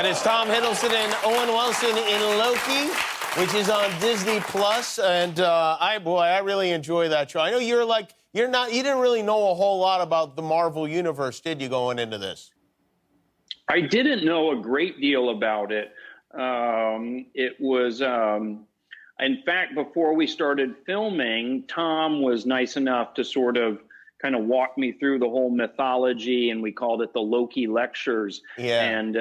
And it's Tom Hiddleston and Owen Wilson in Loki, which is on Disney Plus. And I really enjoy that show. I know you didn't really know a whole lot about the Marvel Universe, did you, going into this? I didn't know a great deal about it. It was, in fact, before we started filming, Tom was nice enough to sort of kind of walk me through the whole mythology, and we called it the Loki lectures. Yeah. And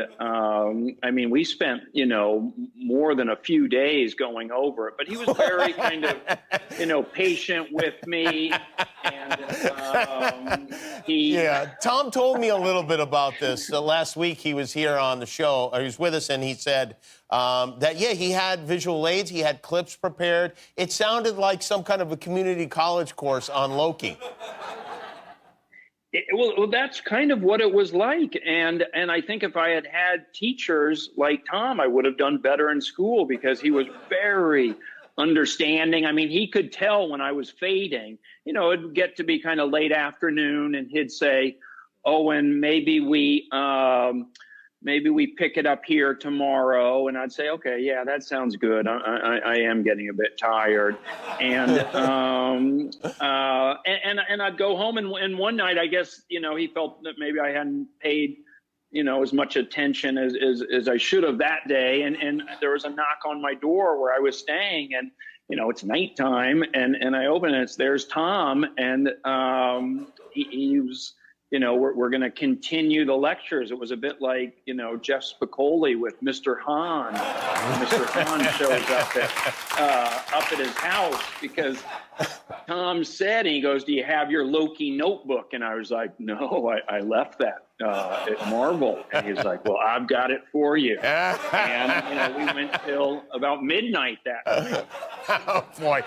I mean, we spent, more than a few days going over it, but he was very kind of, patient with me. And Yeah, Tom told me a little bit about this. Last week he was here on the show, or he was with us, and he said that, he had visual aids, he had clips prepared. It sounded like some kind of a community college course on Loki. Well, that's kind of what it was like. And I think if I had had teachers like Tom, I would have done better in school, because he was very understanding. I mean, he could tell when I was fading. It'd get to be kind of late afternoon, and he'd say, "Owen, maybe we pick it up here tomorrow." And I'd say, "Okay, yeah, that sounds good. I am getting a bit tired." And and I'd go home, and one night, I guess, he felt that maybe I hadn't paid, as much attention as I should have that day. And there was a knock on my door where I was staying, and, it's nighttime, and I open it, there's Tom, and he was, we're going to continue the lectures. It was a bit like, Jeff Spicoli with Mr. Hahn. Mr. Hahn shows up at his house, because Tom said, and he goes, "Do you have your Loki notebook?" And I was like, "No, I left that at Marvel." And he's like, "Well, I've got it for you." And, we went till about midnight that night. Oh, boy.